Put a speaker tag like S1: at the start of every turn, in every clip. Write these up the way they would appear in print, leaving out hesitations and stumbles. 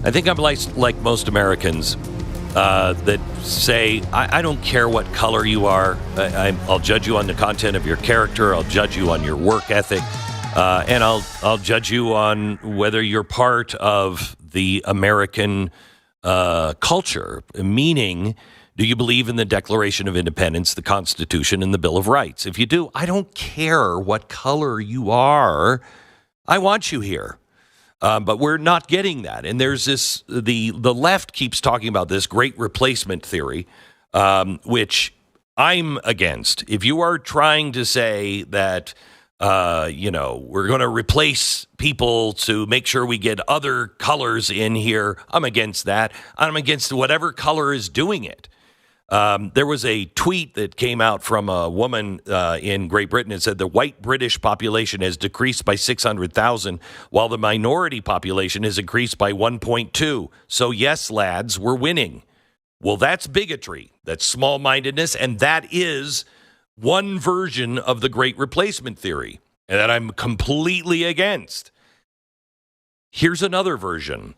S1: I think I'm like most Americans that say, I don't care what color you are. I'll judge you on the content of your character. I'll judge you on your work ethic. And I'll judge you on whether you're part of the American culture, meaning, do you believe in the Declaration of Independence, the Constitution, and the Bill of Rights? If you do, I don't care what color you are. I want you here. But we're not getting that. And there's this, the left keeps talking about this great replacement theory, which I'm against. If you are trying to say that, we're going to replace people to make sure we get other colors in here, I'm against that. I'm against whatever color is doing it. There was a tweet that came out from a woman in Great Britain. It said the white British population has decreased by 600,000, while the minority population has increased by 1.2. So yes, lads, we're winning. Well, that's bigotry. That's small-mindedness, and that is one version of the Great Replacement theory, and that I'm completely against. Here's another version.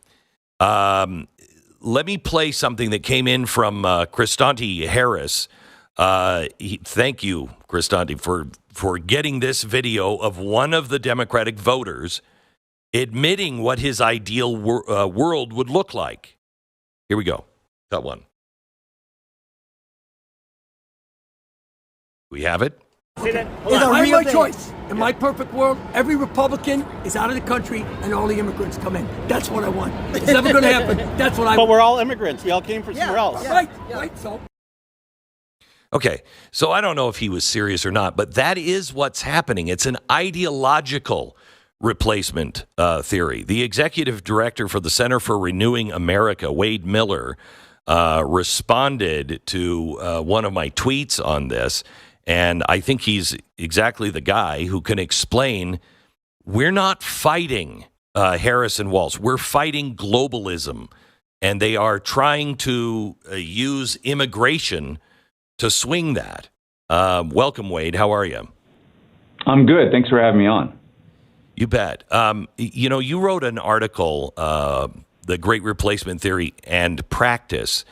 S1: Let me play something that came in from Christanti Harris. Thank you, Christanti, for getting this video of one of the Democratic voters admitting what his ideal world would look like. Here we go. Got one. We have it.
S2: I have my choice. In my perfect world, every Republican is out of the country and all the immigrants come in. That's what I want. It's never going to happen. That's what I want.
S3: But we're all immigrants. We all came from somewhere else.
S2: Right, so.
S1: Okay, so I don't know if he was serious or not, but that is what's happening. It's an ideological replacement theory. The executive director for the Center for Renewing America, Wade Miller, responded to one of my tweets on this. And I think he's exactly the guy who can explain we're not fighting Harris and Walz. We're fighting globalism. And they are trying to use immigration to swing that. Welcome, Wade. How are you?
S4: I'm good. Thanks for having me on.
S1: You bet. You wrote an article, The Great Replacement Theory and Practice.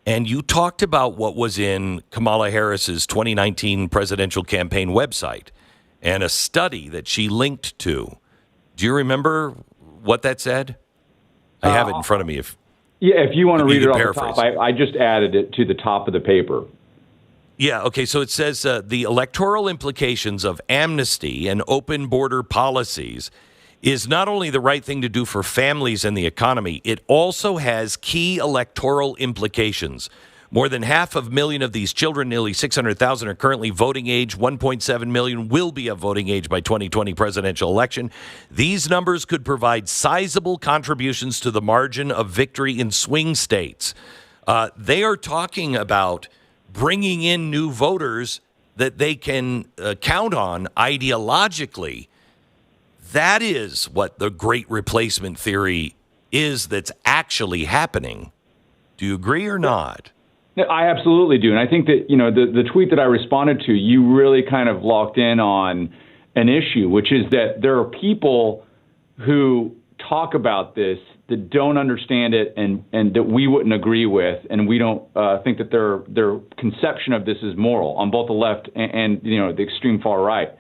S1: And you talked about what was in Kamala Harris's 2019 presidential campaign website and a study that she linked to. Do you remember what that said? I have it in front of me. If
S4: you want to read it off the top, I just added it to the top of the paper.
S1: Yeah, okay, so it says the electoral implications of amnesty and open border policies is not only the right thing to do for families and the economy, it also has key electoral implications. More than 500,000 of these children, nearly 600,000, are currently voting age. 1.7 million will be of voting age by 2020 presidential election. These numbers could provide sizable contributions to the margin of victory in swing states. They are talking about bringing in new voters that they can count on ideologically. That is what the great replacement theory is that's actually happening. Do you agree or not?
S4: I absolutely do. And I think that, the tweet that I responded to, you really kind of locked in on an issue, which is that there are people who talk about this that don't understand it and that we wouldn't agree with. And we don't think that their conception of this is moral on both the left and the extreme far right.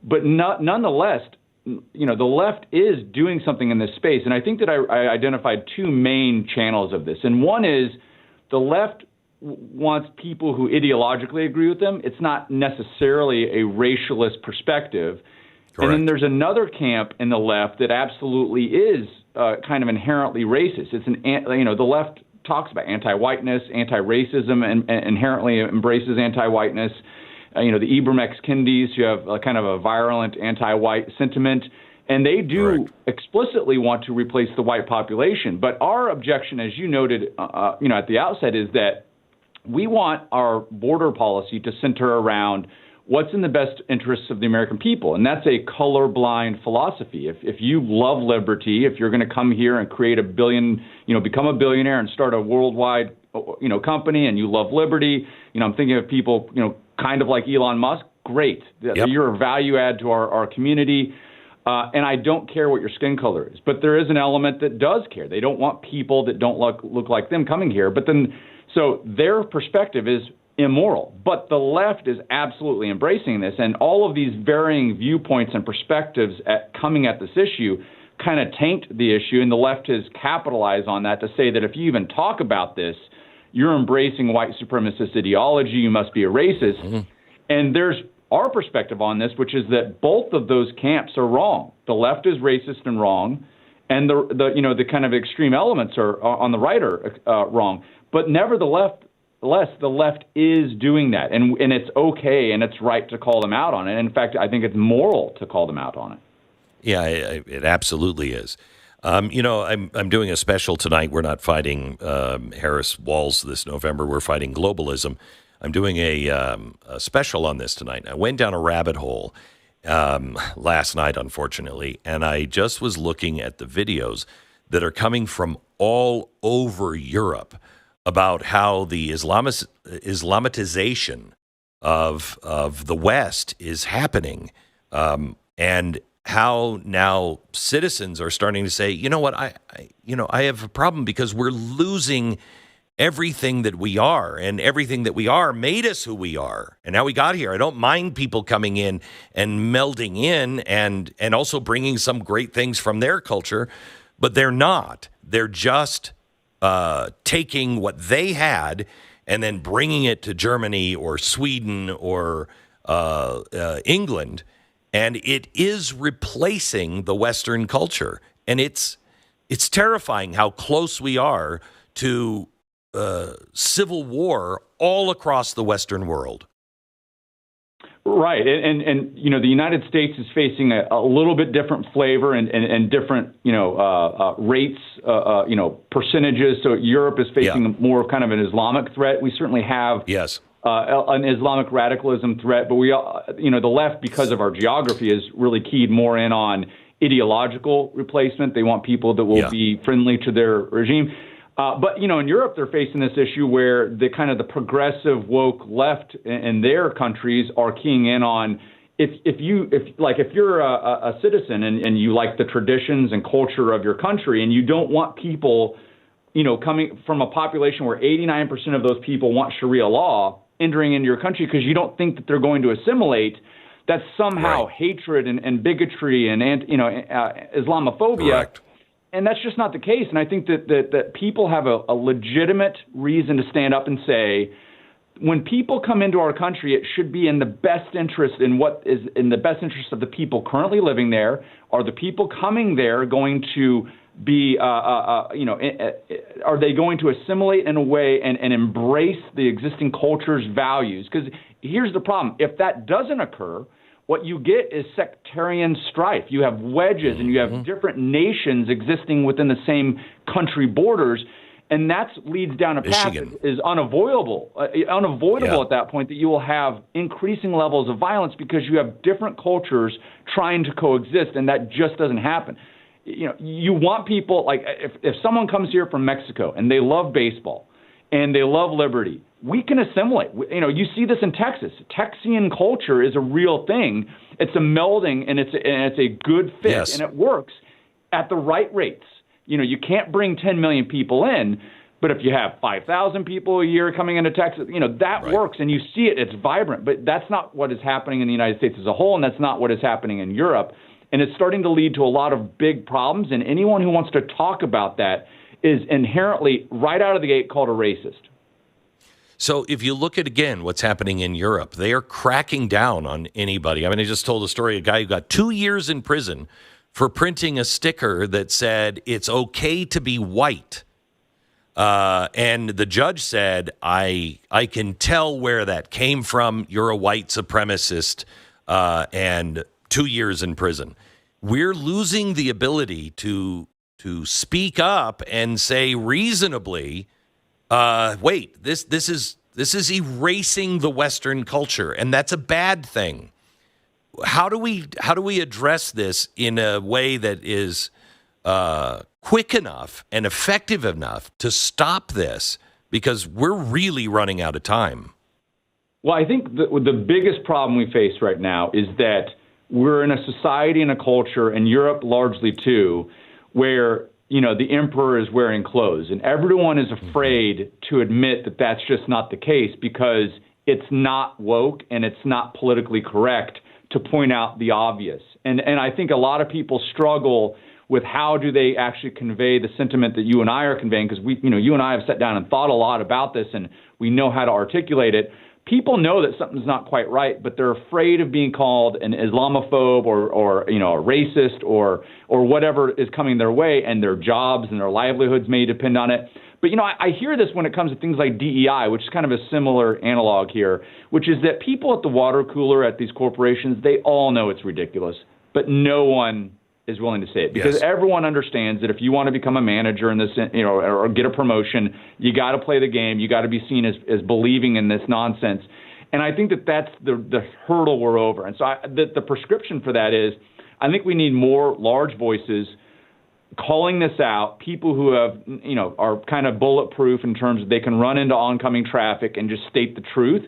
S4: But nonetheless, the left is doing something in this space. And I think that I identified two main channels of this. And one is the left wants people who ideologically agree with them. It's not necessarily a racialist perspective.
S1: Correct.
S4: And then there's another camp in the left that absolutely is kind of inherently racist. It's the left talks about anti-whiteness, anti-racism, and inherently embraces anti-whiteness. The Ibram X. Kendis, you have kind of a virulent anti-white sentiment, and they do explicitly want to replace the white population. But our objection, as you noted, at the outset, is that we want our border policy to center around what's in the best interests of the American people, and that's a colorblind philosophy. If you love liberty, if you're going to come here and create become a billionaire and start a worldwide, company, and you love liberty, I'm thinking of people, kind of like Elon Musk. Great, You're a value add to our community. And I don't care what your skin color is. But there is an element that does care. They don't want people that don't look like them coming here. But then, so their perspective is immoral. But the left is absolutely embracing this. And all of these varying viewpoints and perspectives coming at this issue kind of taint the issue. And the left has capitalized on that to say that if you even talk about this, you're embracing white supremacist ideology. You must be a racist. Mm-hmm. And there's our perspective on this, which is that both of those camps are wrong. The left is racist and wrong, and the kind of extreme elements are on the right are wrong. But nevertheless, the left is doing that, and it's okay and it's right to call them out on it. And in fact, I think it's moral to call them out on it.
S1: Yeah, it absolutely is. I'm doing a special tonight. We're not fighting Harris Walls this November. We're fighting globalism. I'm doing a special on this tonight. I went down a rabbit hole last night, unfortunately, and I just was looking at the videos that are coming from all over Europe about how the Islamatization of the West is happening, and how now citizens are starting to say, you know what, I have a problem because we're losing everything that we are, and everything that we are made us who we are. And now we got here. I don't mind people coming in and melding in and also bringing some great things from their culture, but they're not. They're just taking what they had and then bringing it to Germany or Sweden or England, and it is replacing the Western culture. And it's terrifying how close we are to civil war all across the Western world.
S4: Right. And the United States is facing a little bit different flavor and different, rates, percentages. So Europe is facing more kind of an Islamic threat. We certainly have an Islamic radicalism threat, but the left, because of our geography, is really keyed more in on ideological replacement. They want people that will be friendly to their regime. But in Europe, they're facing this issue where the kind of the progressive woke left in their countries are keying in on if you're a citizen and you like the traditions and culture of your country, and you don't want people, coming from a population where 89% of those people want Sharia law entering into your country because you don't think that they're going to assimilate, that's somehow hatred and bigotry and Islamophobia.
S1: Correct.
S4: And that's just not the case. And I think that people have a legitimate reason to stand up and say, when people come into our country, it should be in the best interest of the people currently living there. Are the people coming there going to be, are they going to assimilate in a way and embrace the existing culture's values? Because here's the problem. If that doesn't occur, what you get is sectarian strife. You have wedges and you have different nations existing within the same country borders, and that leads down a path that is unavoidable at that point, that you will have increasing levels of violence because you have different cultures trying to coexist, and that just doesn't happen. You want people, like if someone comes here from Mexico and they love baseball and they love liberty, we can assimilate. You see this in Texas. Texian culture is a real thing. It's a melding, and it's a good fit, and it works at the right rates. You can't bring 10 million people in, but if you have 5,000 people a year coming into Texas, that works, and you see it. It's vibrant. But that's not what is happening in the United States as a whole, and that's not what is happening in Europe. And it's starting to lead to a lot of big problems, and anyone who wants to talk about that is inherently, right out of the gate, called a racist.
S1: So if you look at, again, what's happening in Europe, they are cracking down on anybody. I mean, I just told a story of a guy who got 2 years in prison for printing a sticker that said, it's okay to be white. And the judge said, I can tell where that came from. You're a white supremacist, and 2 years in prison. We're losing the ability to speak up and say reasonably, wait, this is erasing the Western culture, and that's a bad thing. How do we address this in a way that is quick enough and effective enough to stop this? Because we're really running out of time.
S4: Well, I think the biggest problem we face right now is that we're in a society and a culture, and Europe largely too, where the emperor is wearing clothes, and everyone is afraid to admit that that's just not the case because it's not woke and it's not politically correct to point out the obvious. And I think a lot of people struggle with how do they actually convey the sentiment that you and I are conveying, because you and I have sat down and thought a lot about this, and we know how to articulate it. People know that something's not quite right, but they're afraid of being called an Islamophobe or a racist or whatever is coming their way, and their jobs and their livelihoods may depend on it. But I hear this when it comes to things like DEI, which is kind of a similar analog here, which is that people at the water cooler at these corporations, they all know it's ridiculous, but no one is willing to say it, because everyone understands that if you want to become a manager in this, or get a promotion, you got to play the game. You got to be seen as believing in this nonsense. And I think that that's the hurdle we're over. And so the prescription for that is, I think we need more large voices calling this out, people who have, are kind of bulletproof in terms of they can run into oncoming traffic and just state the truth.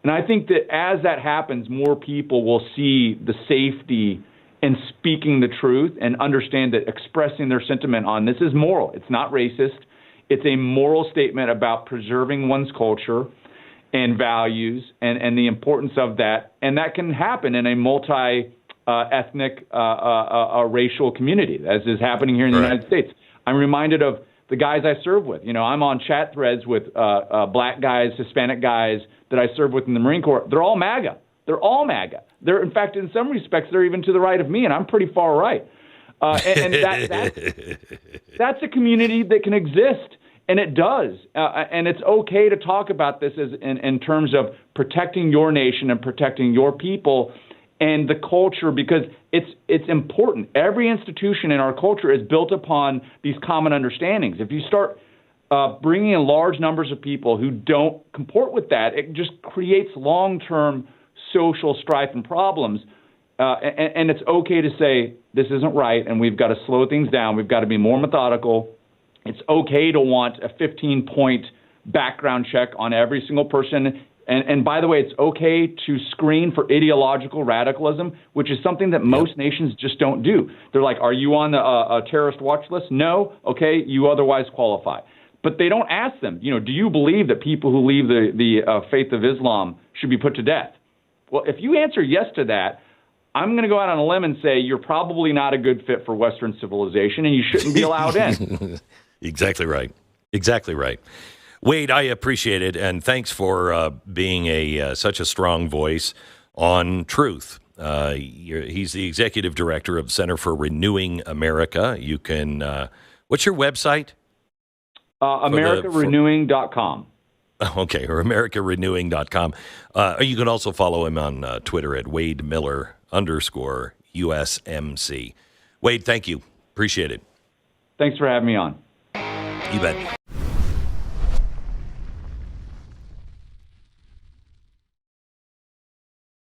S4: And I think that as that happens, more people will see the safety in speaking the truth and understand that expressing their sentiment on this is moral. It's not racist. It's a moral statement about preserving one's culture and values and the importance of that. And that can happen in a multi-ethnic, racial community, as is happening here in the United States. I'm reminded of the guys I serve with. I'm on chat threads with black guys, Hispanic guys that I serve with in the Marine Corps. They're all MAGA. They're all MAGA. They're, in fact, in some respects, they're even to the right of me, and I'm pretty far right. And that's a community that can exist, and it does. And it's okay to talk about this as in terms of protecting your nation and protecting your people and the culture, because it's important. Every institution in our culture is built upon these common understandings. If you start bringing in large numbers of people who don't comport with that, it just creates long-term social strife and problems, and it's okay to say this isn't right, and we've got to slow things down. We've got to be more methodical. It's okay to want a 15-point background check on every single person. And by the way, it's okay to screen for ideological radicalism, which is something that most nations just don't do. They're like, are you on a terrorist watch list? No? Okay, you otherwise qualify. But they don't ask them, do you believe that people who leave the faith of Islam should be put to death? Well, if you answer yes to that, I'm going to go out on a limb and say you're probably not a good fit for Western civilization, and you shouldn't be allowed in.
S1: Exactly right. Exactly right. Wade, I appreciate it, and thanks for being such a strong voice on truth. He's the executive director of Center for Renewing America. You can, what's your website?
S4: AmericaRenewing.com.
S1: Okay, or AmericaRenewing.com. You can also follow him on Twitter at WadeMiller_USMC. Wade, thank you. Appreciate it.
S4: Thanks for having me on.
S1: You bet.